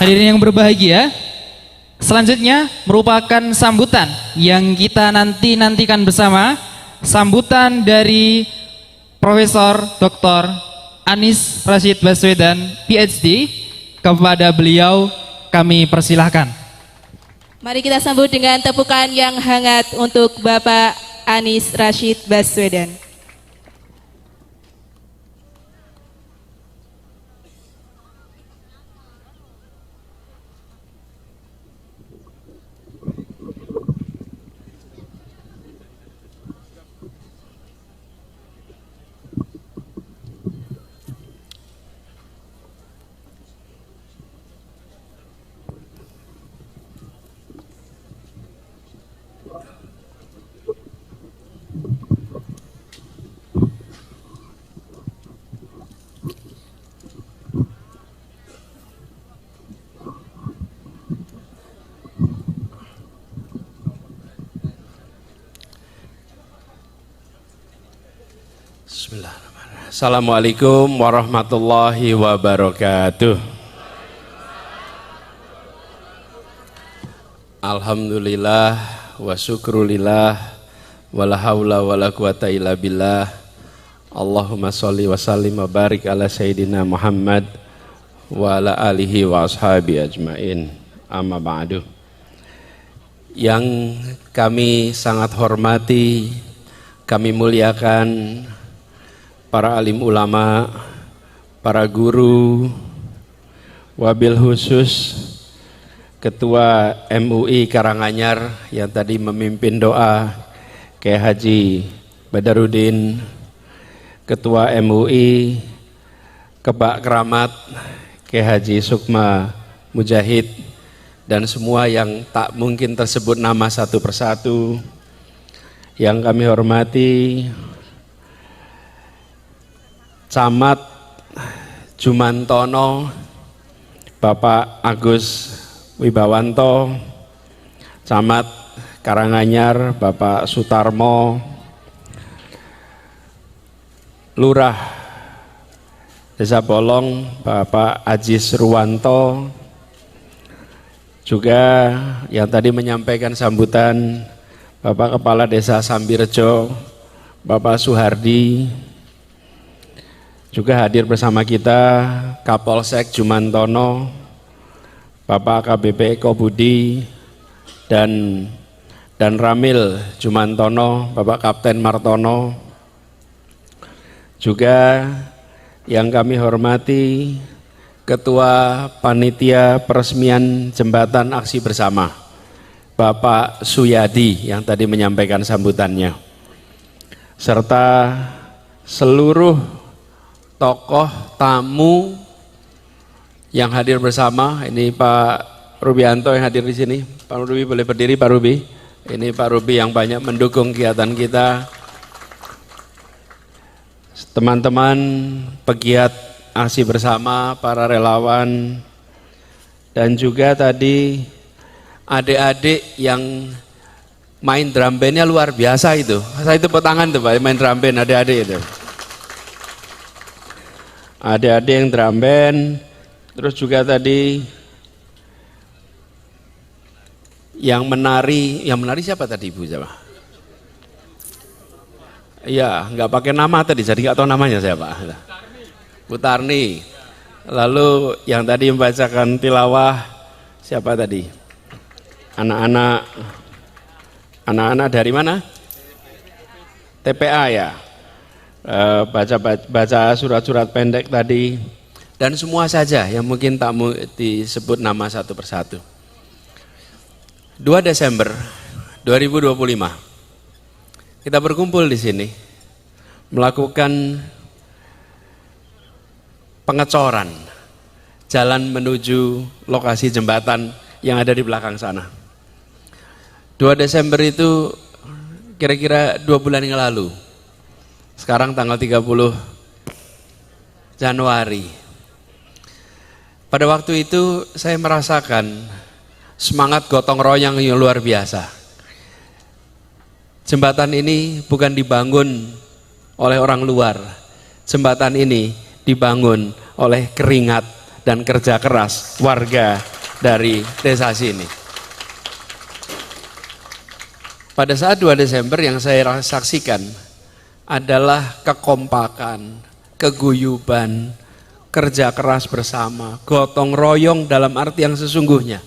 Hadirin yang berbahagia, selanjutnya merupakan sambutan yang kita nantikan bersama, sambutan dari Profesor Dr. Anies Rashid Baswedan, PhD. Kepada beliau kami persilahkan. Mari kita sambut dengan tepukan yang hangat untuk Bapak Anies Rashid Baswedan. Bismillahirrahmanirrahim. Assalamualaikum warahmatullahi wabarakatuh. Alhamdulillah wa syukrulillah wala haula wala quwata illa billah. Allahumma sholli wa sallim wa barik ala sayyidina Muhammad wa ala alihi wa ashabi ajmain. Amma ba'du. Yang kami sangat hormati, kami muliakan para alim ulama, para guru, wabil khusus Ketua MUI Karanganyar yang tadi memimpin doa, Kiai Haji Badarudin, Ketua MUI Kebak Keramat, Kiai Haji Sukma Mujahid, dan semua yang tak mungkin tersebut nama satu persatu. Yang kami hormati Camat Jumantono, Bapak Agus Wibawanto, Camat Karanganyar Bapak Sutarmo, Lurah Desa Bolong Bapak Ajis Ruwanto, juga yang tadi menyampaikan sambutan Bapak Kepala Desa Sambirejo, Bapak Suhardi. Juga hadir bersama kita Kapolsek Jumantono, Bapak KBP Eko Budi, dan Ramil Jumantono, Bapak Kapten Martono. Juga yang kami hormati Ketua Panitia Peresmian Jembatan Aksi Bersama, Bapak Suyadi yang tadi menyampaikan sambutannya, serta seluruh tokoh tamu yang hadir bersama. Ini Pak Rubianto yang hadir di sini. Pak Rubi boleh berdiri, Pak Rubi. Ini Pak Rubi yang banyak mendukung kegiatan kita. Teman-teman pegiat aksi bersama, para relawan, dan juga tadi adik-adik yang main drum bandnya luar biasa itu. Saya tepuk tangan tuh Pak, main drum band adik-adik itu. Adik-adik yang drum band, terus juga tadi yang menari siapa tadi Ibu siapa? Iya, nggak pakai nama tadi, jadi nggak tahu namanya siapa. Bu Tarni. Lalu yang tadi membacakan tilawah siapa tadi? Anak-anak dari mana? TPA ya. Baca surat-surat pendek tadi, dan semua saja yang mungkin tak mau disebut nama satu persatu. 2 Desember 2025 kita berkumpul di sini melakukan pengecoran jalan menuju lokasi jembatan yang ada di belakang sana. 2 Desember itu kira-kira 2 bulan yang lalu. Sekarang tanggal 30 Januari. Pada waktu itu saya merasakan semangat gotong royong yang luar biasa. Jembatan ini bukan dibangun oleh orang luar. Jembatan ini dibangun oleh keringat dan kerja keras warga dari desa sini. Pada saat 2 Desember yang saya saksikan adalah kekompakan, keguyuban, kerja keras bersama, gotong royong dalam arti yang sesungguhnya.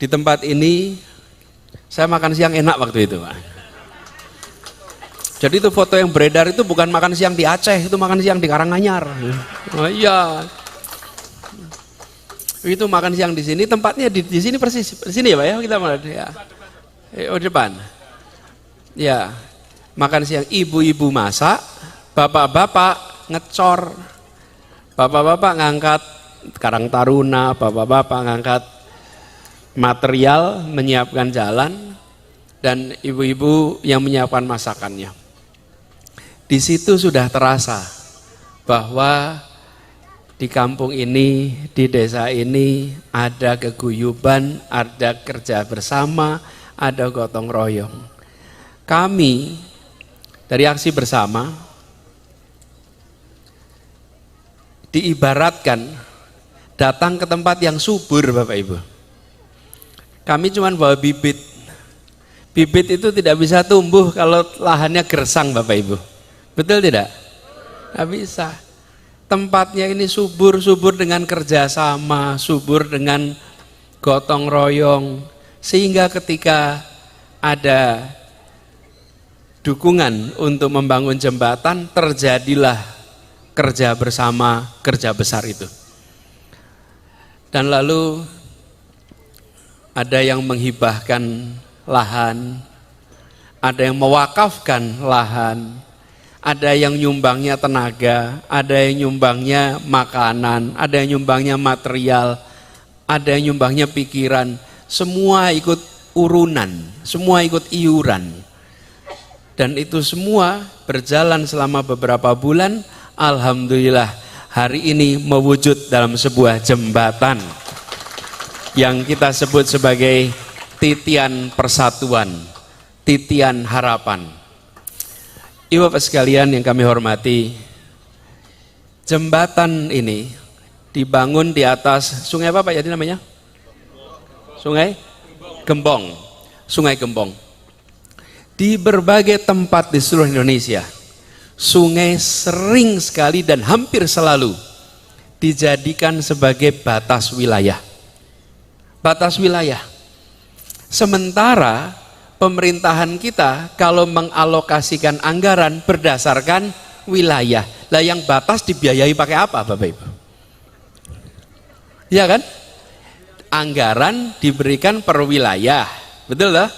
Di tempat ini saya makan siang enak waktu itu, Pak. Jadi itu foto yang beredar itu bukan makan siang di Aceh, itu makan siang di Karanganyar. Oh iya. Itu makan siang di sini, tempatnya di sini persis, di sini ya Pak ya, kita mau ya. Oh depan. Ya, makan siang ibu-ibu masak, bapak-bapak ngecor, bapak-bapak ngangkat Karang Taruna, bapak-bapak ngangkat material, menyiapkan jalan, dan ibu-ibu yang menyiapkan masakannya. Di situ sudah terasa bahwa di kampung ini, di desa ini ada keguyuban, ada kerja bersama, ada gotong royong. Kami dari Aksi Bersama diibaratkan datang ke tempat yang subur, Bapak Ibu. Kami cuma bawa bibit. Bibit itu tidak bisa tumbuh kalau lahannya gersang, Bapak Ibu. Betul tidak? Tidak bisa. Tempatnya ini subur dengan kerjasama, subur dengan gotong royong, sehingga ketika ada dukungan untuk membangun jembatan, terjadilah kerja bersama, kerja besar itu. Dan lalu ada yang menghibahkan lahan, ada yang mewakafkan lahan, ada yang nyumbangnya tenaga, ada yang nyumbangnya makanan, ada yang nyumbangnya material, ada yang nyumbangnya pikiran. Semua ikut urunan, semua ikut iuran. Dan itu semua berjalan selama beberapa bulan. Alhamdulillah hari ini mewujud dalam sebuah jembatan yang kita sebut sebagai titian persatuan, titian harapan. Ibu Bapak sekalian yang kami hormati, jembatan ini dibangun di atas sungai apa Pak jadi namanya? Sungai Gembong. Sungai Gembong. Di berbagai tempat di seluruh Indonesia, sungai sering sekali dan hampir selalu dijadikan sebagai batas wilayah. Batas wilayah. Sementara pemerintahan kita kalau mengalokasikan anggaran berdasarkan wilayah. Lah yang batas dibiayai pakai apa Bapak Ibu? Ya kan? Anggaran diberikan per wilayah. Betul lah?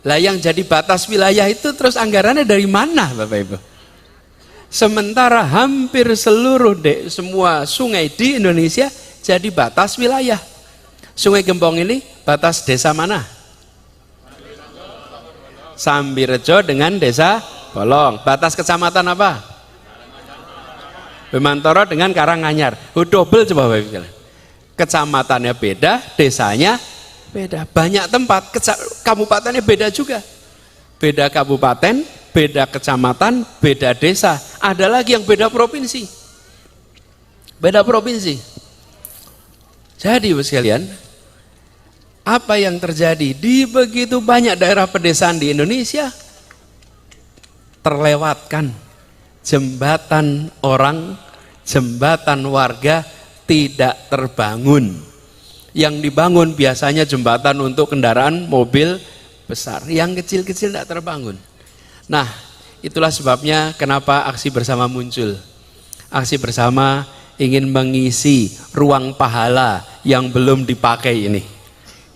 Lah yang jadi batas wilayah itu terus anggarannya dari mana Bapak Ibu? Sementara hampir seluruh semua sungai di Indonesia jadi batas wilayah. Sungai Gembong ini batas desa mana? Sambirejo dengan desa Bolong. Batas kecamatan apa? Bimantoro dengan Karanganyar. Double coba Bapak Ibu. Kecamatannya beda, desanya beda. Banyak tempat, kabupatennya beda juga. Beda kabupaten, beda kecamatan, beda desa. Ada lagi yang beda provinsi. Beda provinsi. Jadi Bapak sekalian, apa yang terjadi di begitu banyak daerah pedesaan di Indonesia terlewatkan jembatan orang, jembatan warga tidak terbangun. Yang dibangun biasanya jembatan untuk kendaraan mobil besar, yang kecil-kecil tidak terbangun. Nah, itulah sebabnya kenapa Aksi Bersama muncul. Aksi Bersama ingin mengisi ruang pahala yang belum dipakai ini.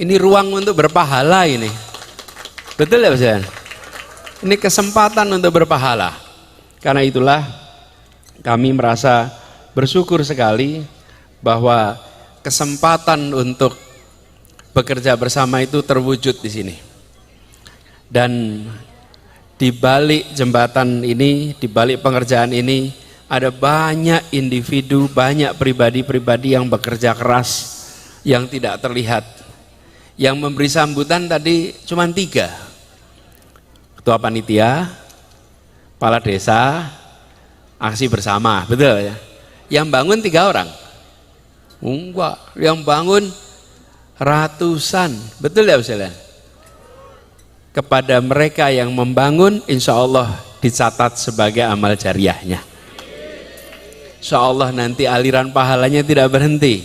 Ini ruang untuk berpahala ini. Betul ya Pak? Ini kesempatan untuk berpahala. Karena itulah kami merasa bersyukur sekali bahwa kesempatan untuk bekerja bersama itu terwujud di sini. Dan di balik jembatan ini, di balik pengerjaan ini ada banyak individu, banyak pribadi-pribadi yang bekerja keras yang tidak terlihat. Yang memberi sambutan tadi cuma 3. Ketua panitia, kepala desa, Aksi Bersama, betul ya. Yang bangun 3 orang. Enggak, yang bangun ratusan. Betul ya Ustaz? Kepada mereka yang membangun, insya Allah dicatat sebagai amal jariahnya. Insya Allah nanti aliran pahalanya tidak berhenti.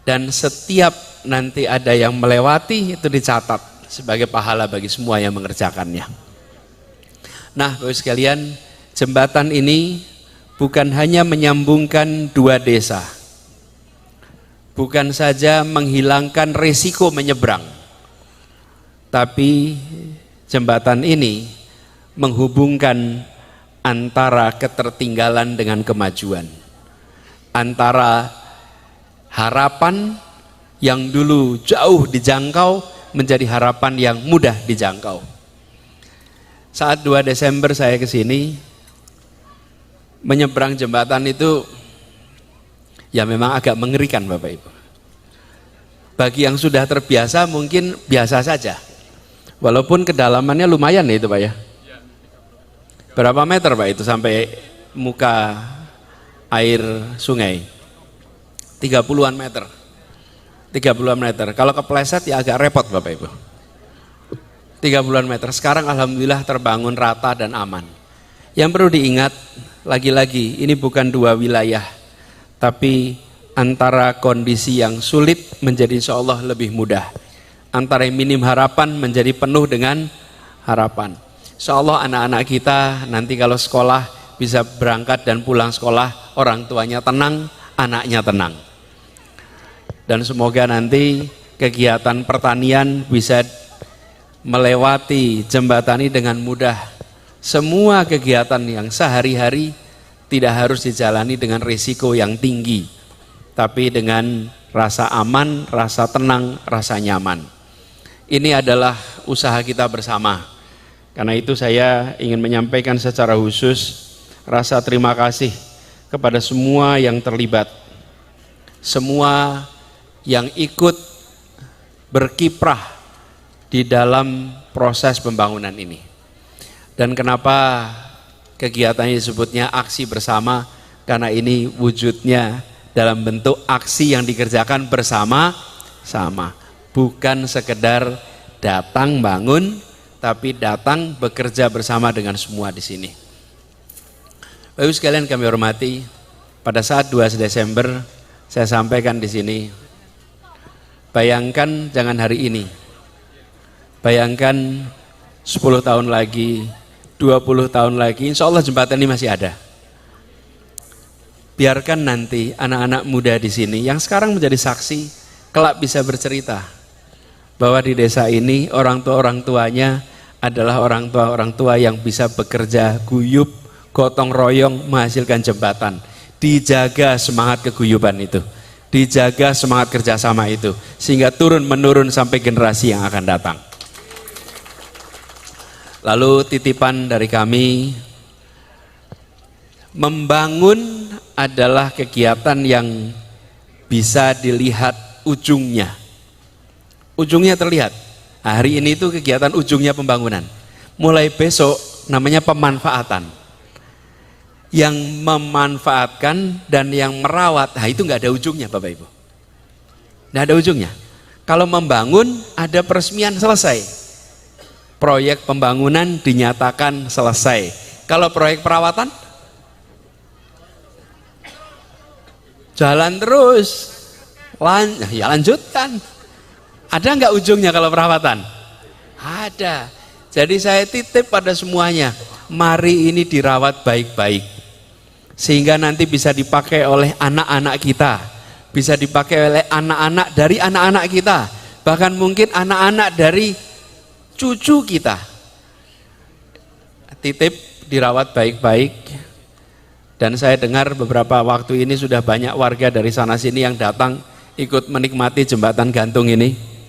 Dan setiap nanti ada yang melewati, itu dicatat sebagai pahala bagi semua yang mengerjakannya. Nah, Bapak sekalian, jembatan ini bukan hanya menyambungkan dua desa, bukan saja menghilangkan risiko menyeberang, tapi jembatan ini menghubungkan antara ketertinggalan dengan kemajuan, antara harapan yang dulu jauh dijangkau menjadi harapan yang mudah dijangkau. Saat 2 Desember saya ke sini, menyeberang jembatan itu ya memang agak mengerikan Bapak Ibu. Bagi yang sudah terbiasa mungkin biasa saja. Walaupun kedalamannya lumayan ya itu Pak ya. Berapa meter Pak itu sampai muka air sungai? 30-an meter. 30-an meter. Kalau kepleset ya agak repot Bapak Ibu. 30-an meter. Sekarang alhamdulillah terbangun rata dan aman. Yang perlu diingat lagi-lagi ini bukan dua wilayah, tapi antara kondisi yang sulit menjadi insya Allah lebih mudah. Antara yang minim harapan menjadi penuh dengan harapan. Insya Allah anak-anak kita nanti kalau sekolah bisa berangkat dan pulang sekolah, orang tuanya tenang, anaknya tenang. Dan semoga nanti kegiatan pertanian bisa melewati jembatan ini dengan mudah. Semua kegiatan yang sehari-hari tidak harus dijalani dengan risiko yang tinggi, tapi dengan rasa aman, rasa tenang, rasa nyaman. Ini adalah usaha kita bersama. Karena itu saya ingin menyampaikan secara khusus rasa terima kasih kepada semua yang terlibat, semua yang ikut berkiprah di dalam proses pembangunan ini. Dan kenapa kegiatan ini disebutnya aksi bersama? Karena ini wujudnya dalam bentuk aksi yang dikerjakan bersama-sama, bukan sekedar datang bangun, tapi datang bekerja bersama dengan semua di sini. Bapak Ibu sekalian kami hormati, pada saat 2 Desember saya sampaikan di sini, bayangkan jangan hari ini, bayangkan 10 tahun lagi, 20 tahun lagi, insya Allah jembatan ini masih ada. Biarkan nanti anak-anak muda di sini yang sekarang menjadi saksi, kelak bisa bercerita bahwa di desa ini orang tuanya adalah orang tua yang bisa bekerja guyup, gotong royong menghasilkan jembatan. Dijaga semangat keguyuban itu, dijaga semangat kerjasama itu, sehingga turun menurun sampai generasi yang akan datang. Lalu titipan dari kami, membangun adalah kegiatan yang bisa dilihat ujungnya. Ujungnya terlihat. Hari ini itu kegiatan ujungnya pembangunan. Mulai besok namanya pemanfaatan. Yang memanfaatkan dan yang merawat, nah itu nggak ada ujungnya Bapak Ibu. Nggak ada ujungnya. Kalau membangun ada peresmian selesai. Proyek pembangunan dinyatakan selesai. Kalau proyek perawatan jalan terus, lanjutkan. Ada nggak ujungnya kalau perawatan? Ada. Jadi saya titip pada semuanya, mari ini dirawat baik-baik. Sehingga nanti bisa dipakai oleh anak-anak kita, bisa dipakai oleh anak-anak dari anak-anak kita, bahkan mungkin anak-anak dari cucu kita. Titip dirawat baik-baik. Dan saya dengar beberapa waktu ini sudah banyak warga dari sana sini yang datang ikut menikmati jembatan gantung ini.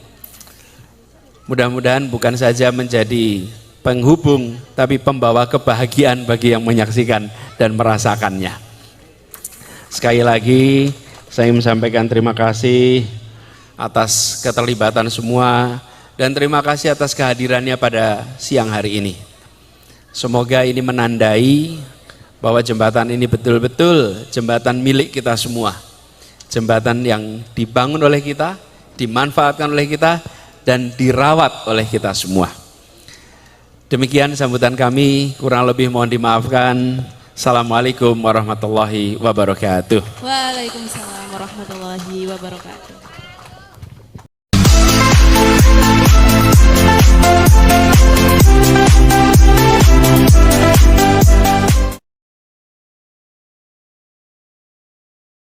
Mudah-mudahan bukan saja menjadi penghubung, tapi pembawa kebahagiaan bagi yang menyaksikan dan merasakannya. Sekali lagi, saya ingin menyampaikan terima kasih atas keterlibatan semua, dan terima kasih atas kehadirannya pada siang hari ini. Semoga ini menandai bahwa jembatan ini betul-betul jembatan milik kita semua. jembatan yang dibangun oleh kita, dimanfaatkan oleh kita, dan dirawat oleh kita semua. Demikian sambutan kami, kurang lebih mohon dimaafkan. Assalamualaikum warahmatullahi wabarakatuh. Waalaikumsalam warahmatullahi wabarakatuh.